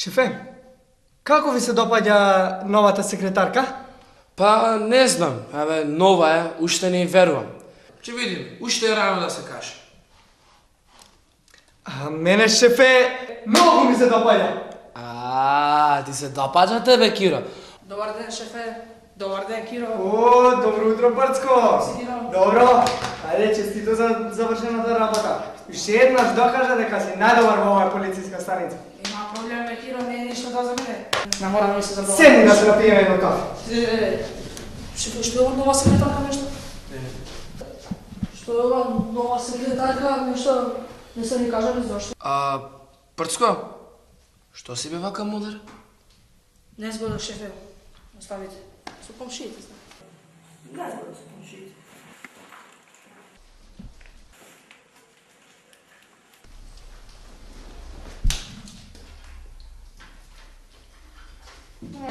Шефе, како ви се допаѓа новата секретарка? Па не знам, нова е, уште не верувам. Ќе видим, уште е рано да се каже. А мене, шефе, многу ми се допаѓа. Ти се допаѓа тебе, Киро. Добар ден, шефе. Добар ден, Киро. О, добро утро, Брцко. Си, Киро? Добро. Ајде, честито за завршената работа. Уште еднаш докажа дека си најдобар во оваа полициска станица. Има проблем, Киро, не е ништо да за мене. Не мора да ми се забава. Седни да се напиеме едно кафе. Шефе, што е ова нова секретарка нешто? Што е ова нова секретарка нешто? Не се ни кажа ни зашто. Прцко, што си бе вака мудар? Не зборам, шефе. Оставите. Со комшиите, знам. Не зборам со комшиите.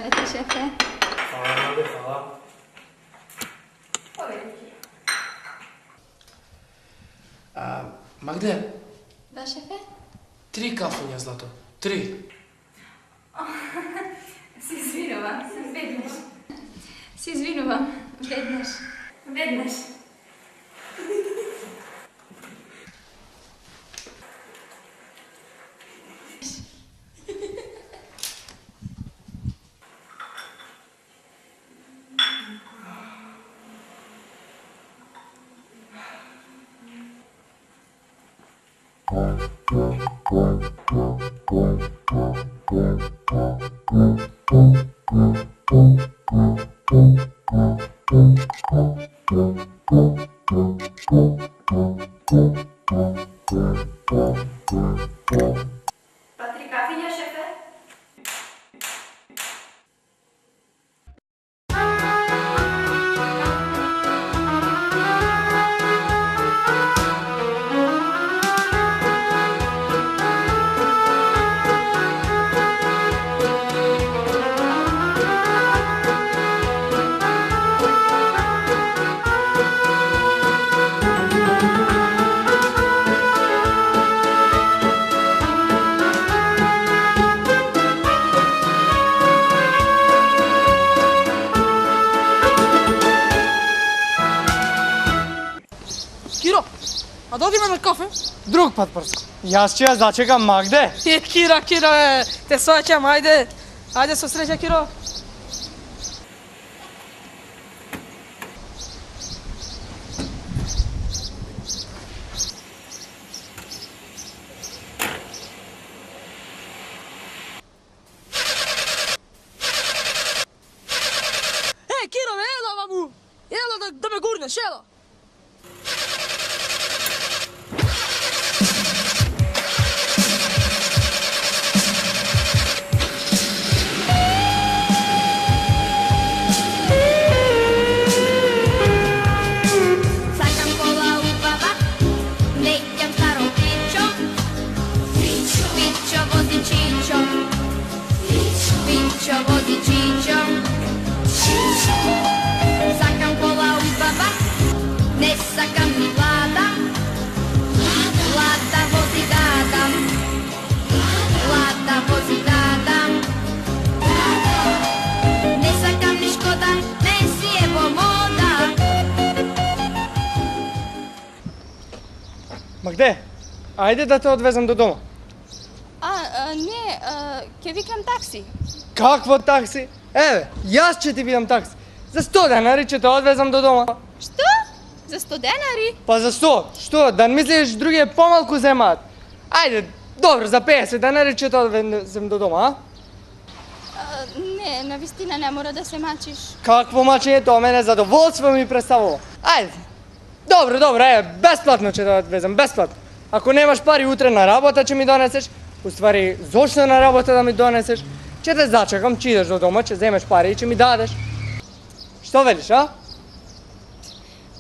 Ето, шефе. Фала, бе, фала. Магде, Да, шефе? 3 кафења, злато. 3. Се извинувам, веднаш. Се извинувам, веднаш. Веднаш. Па 3 кафења, шефе? Киро, а да одиме на кафе? Друг пат, Брцко. Јас ќе ја зачекам Магде. Киро, те сваќам, ајде. Ајде со среќа, Киро. Киро, ела маму! Ела да ме гурнеш, ела! Сакам кола убава, неќам старо пичо. Пичо вози чичо. Пичо вози чичо. Сакам кола убава, не сакам ни лада. Лада вози дада. Лада вози дада. Не сакам ни шкода, не си е во мода. Магде, ајде да те одвезам до дома. Не, ќе викам такси. Какво такси? Еве, јас ќе ти видам такси. За 100 денари ќе те одвезам до дома. Што? За 100 денари? Па за 100? Што? Да мислиш другие помалку земаат? Ајде, добро, за 50 денари ќе те одвезем до дома, Не, навистина не мора да се мачиш. Какво мачење, тоа мене задоволство ми представува. Ајде. Добро, бесплатно ќе те одвезем, бесплатно. Ако немаш пари утре на работа ќе ми донесеш, уствари, зошто на работа да ми донесеш? Ќе те зачекам, ќе идеш до дома, ќе земеш пари и ќе ми дадеш. Што велиш, а?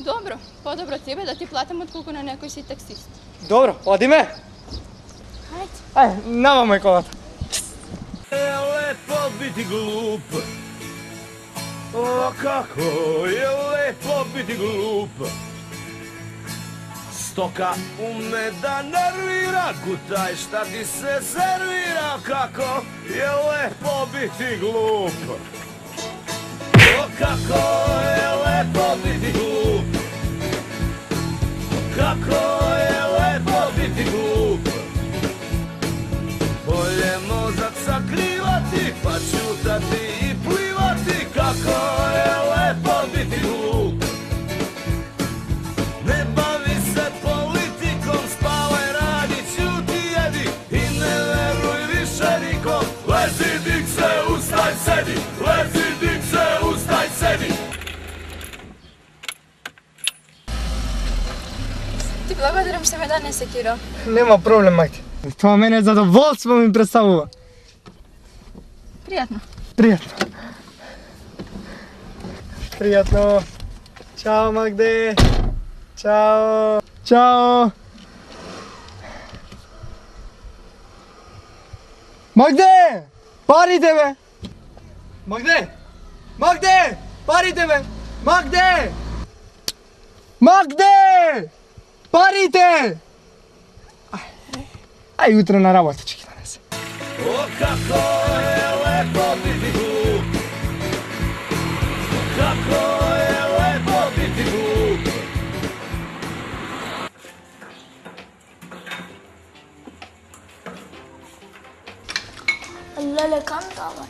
Добро, подобро тебе да ти платам отколку на некој си таксист. Добро, одиме. Хајде. Ајде, навамај колата. Je lepo biti glup. O, kako je lepo biti glup. stoka ume da nervira, gutaj šta ti se servira, kako je lepo biti glup. O, kako je lepo biti glup, kako je lepo biti glup. Bolje mozak sakrivati, pa čutati i plivati, kako je lepo biti glup. Ne bavi se politikom, spavaj, radi, ćuti, jedi i ne veruj više nikom. Lezi, dig se, ustaj, sedi, lezi, dig se, ustaj, sedi. Ti благодарам, što me danas sekirao. Nema problem, majte. To mene zadovoljstvo mi predstavlja. Prijatno. Prijatno. Prijatno. Ćao, Magde. Ćao. Ćao. Magde! Parite me! Magde! Magde! Parite me! Magde! Magde! Parite! Aj jutro na rabotu će ih donese. O, kako je lepo biti glup, kako je lepo biti glup. Lele cantava.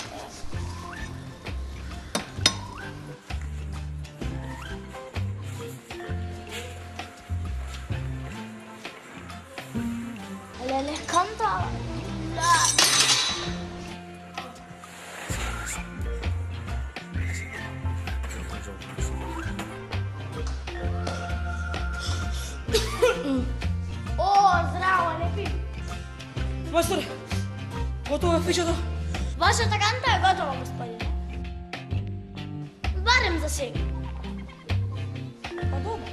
Lele cantava. O, zdravo, lepi. Majstore, gotovo je fičето. Вашата канта е готова, господине. Барем за сега. Pa dobro.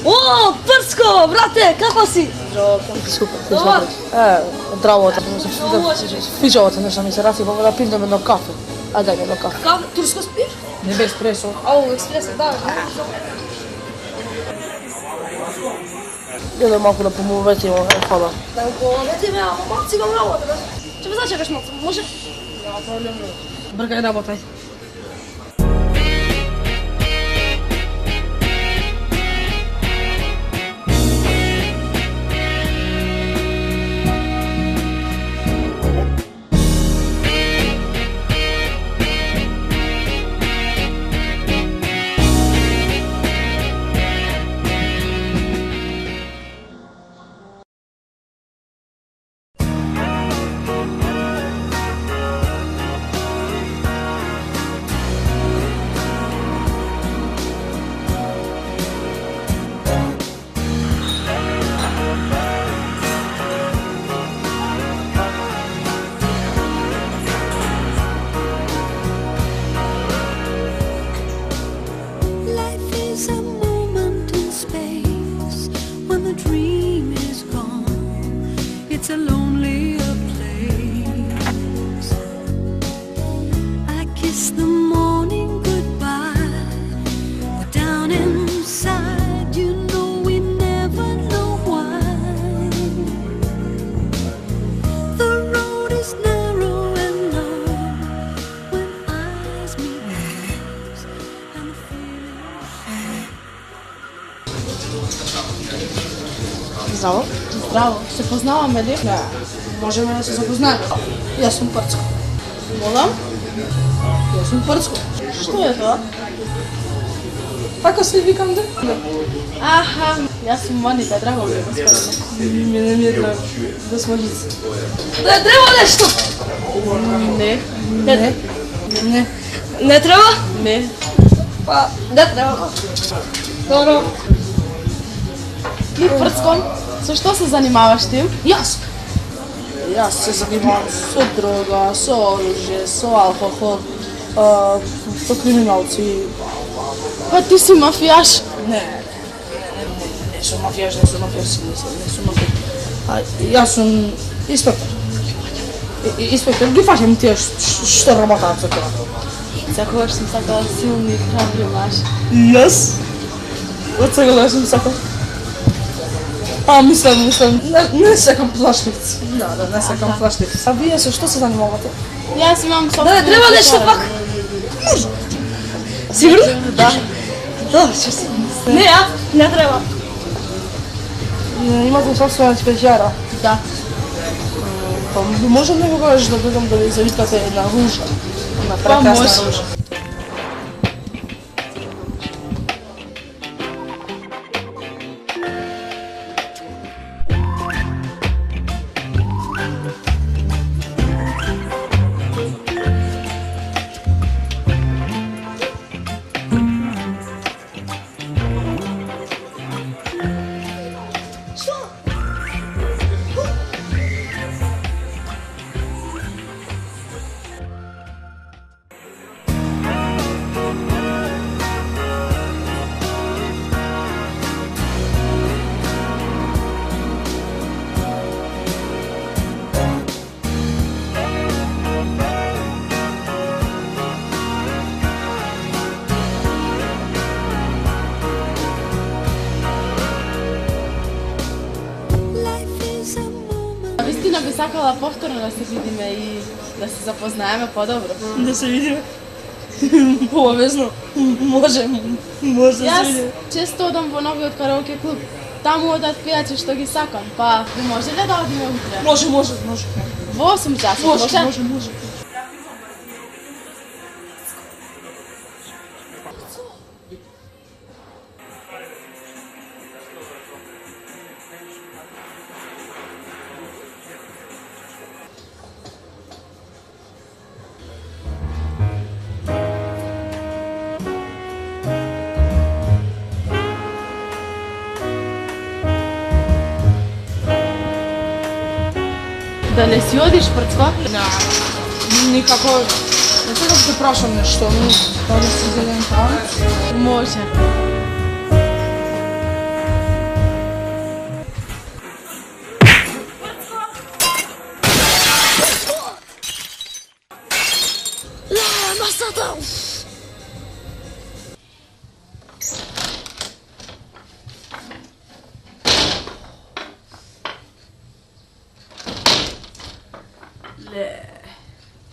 O, Prsko, brate, kako si? Zdravo, super, ti super. Zdravo, fičavo te nešto mi se rafi, pa da pijem jedno kafe. Ajde, daj jedno kafe. Kafe, tursko spiš? Ne bez espresso. Au, ekspreso, da. Jedno малко да помоветимо, хвала. Да го поветиме, ама малко си имам работа, бе. Ще ме зачекаш малко, може? Бъркай работа. Здраво. Здраво. Се познаваме ли? Да. Можеме да се запознаеме. Јас сум Прцко. Молам? Јас сум Прцко. Што е тоа? Како се викам да? Аха, јас сум Моника, драго ми е господине. Мене ми е драго. Госпожица. Да треба нешто? Не, Не. Не. Не треба? не. Па, не треба. Добро. И Прцко, со што се занимаваш ти? Јас се занимавам со дрога, со оружје, со алкохол, со криминалци. Па ти си мафијаш. Не сум мафијаш, не сум мафијаш. А јас сум инспектор. Инспектор, ги фаќам тие што работаат за тоа. Секогаш сум сакала силни и храбри маж. Јас? Од сега да сум сакал. Мислам, не сакам плашливци. Да, не сакам плашливци. А вие со што се занимавате? Јас имам Да, собствена треба нешто пекара. пак. Сигурно? Да. Да, ќе се. Не треба. Имате собствена печара. Да. Па можам некогаш да бидам да ви завиткате една ружа. Една Па прекрасна може. ружа. Вистина би сакала повторно да се видиме и да се запознаеме подобро. Да се видиме. Обавезно. Може да се Јас видиме. често одам во новиот караоке клуб. Таму одат пејачи што ги сакам. Па, ви може ли да одиме утре? Може. Во 8 часот, може? Да не си одиш, Прцко? Никако. Не сакам да те прашам нешто, но дали си зелен танц? Може. Масата!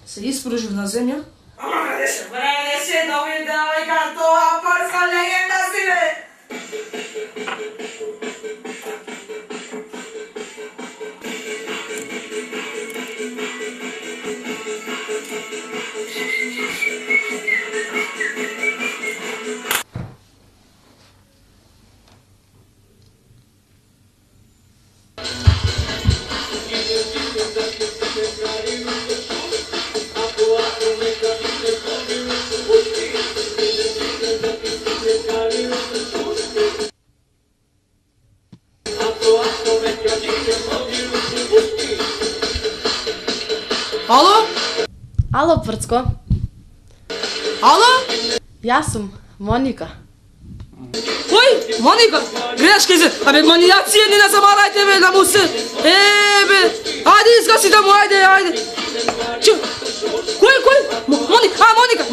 Се испружив на земја. Ало? Ало, Прцко. Ало? Јас сум Моника. Кој? Моника? Грешка изе. Абе, манија не замарајте бе, да му се. Бе. Ајде, изгаси да му, ајде. Чу. Кој? Моника.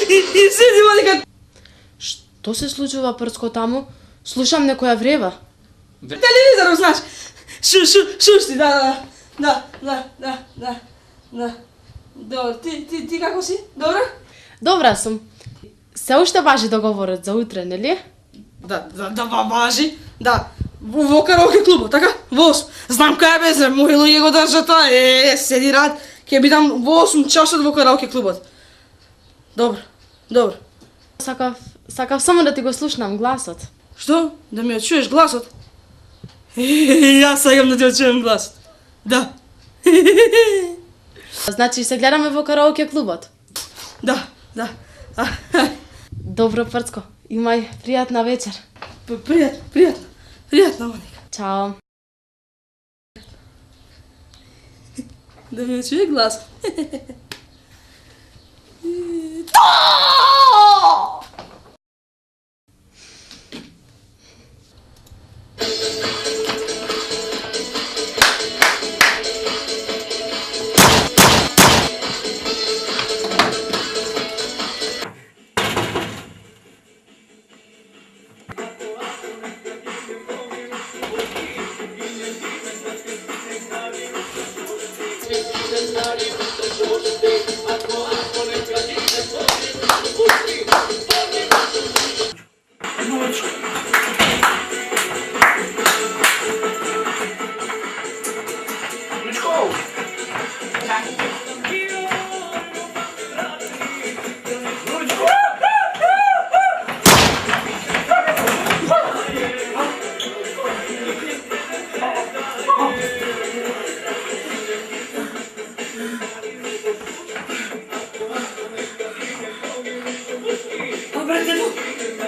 И седи, Моника. Што се случува, Прцко, таму? Слушам некоја врева. Телевизором, знаеш. Шушти, да. Добро, ти како си? Добро? Добра сум. Се уште важи договорот за утре, нели? Да, важи. Да. Во караоке клубот, така? Во 8. Знам кај бе, мои луѓе го држат тоа. Седи рад. Ќе бидам во 8 часот во караоке клубот. Добро. Добро. Сакав само да ти го слушнам гласот. Што? Да ми ја чуеш гласот? Јас сакам да ти ја чуем гласот. Да. Значи се гледаме во караоке клубот. Да, да. Добро, Прцко. Имај пријатна вечер. Пријатно, Моника. Чао. Да ми ја чуе гласот.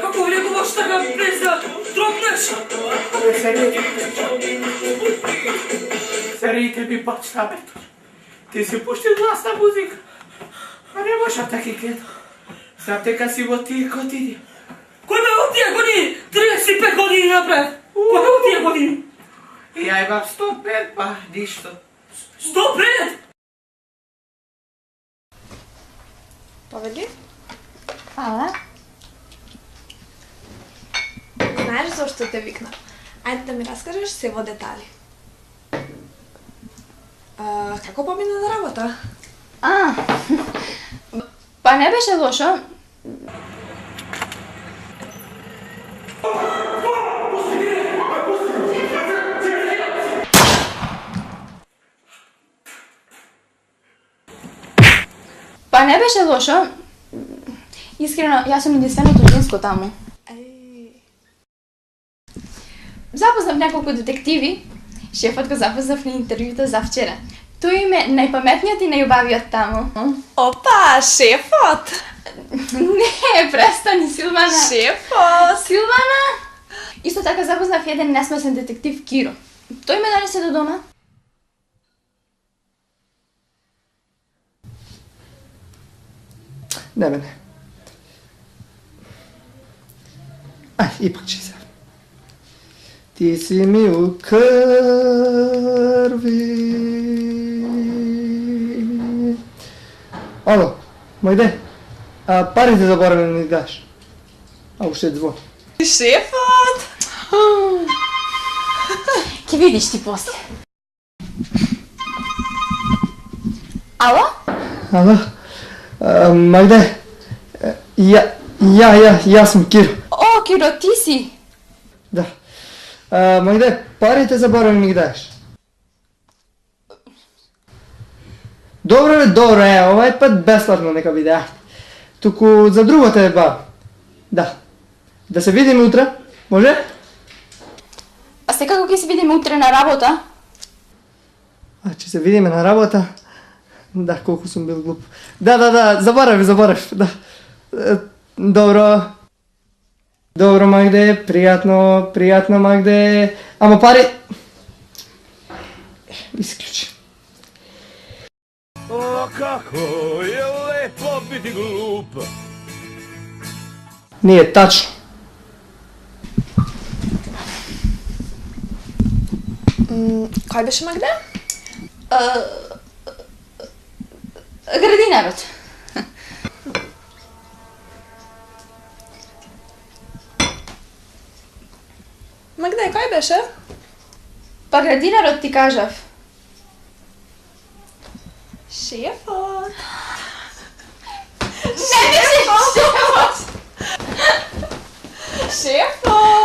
Како влегуваш така без да тропнеш? Сериите ми бачна, бето. Ти си пушти гласна музика. А не можам таки гледам. Знам дека си во тие години. Кој бе во тие години? 35 години напред. Кој бе во тие години? И ја имам 105, па ништо. 105? Поведи, Фала. знаеш зашто те викнав? Ајде да ми раскажеш се во детали. Како помина на работа? Па не беше лошо. Па не беше лошо. Искрено, јас сум единственото женско таму. Запознав неколку детективи. Шефот го запознав на интервјуто за вчера. Тој им е најпаметниот и најубавиот таму. Опа, шефот! Не, престани, Силвана. Шефот! Силвана! Исто така запознав еден несмесен детектив Киро. Тој ме донесе до дома. Не, бе, не. Ај, ипак че се. Ти си ми у крви. Ало, мојде, парите заборави да ми даш. А уште звон. Шефот! Ке видиш ти после. Ало? Ало, Магде, јас сум Киро. О, Киро, ти си. Да. Магде, парите заборави да ми ги даш. Добро, овај пат бесплатно нека биде, ајде. Туку за другото е ба. Да. Да се видиме утре, може? А секако ќе се видиме утре на работа? А, ќе се видиме на работа? Да, колку сум бил глуп. Да, заборав, да. Добро, Магде, пријатно, Магде. Ама пари... Исклучи. O, kako je lepo biti glup. Nije tačno. Кој беше Магде? Градинарот. Магде, кој беше? Па градинарот ти кажав. Шефот! Не беше шефот! Шефот!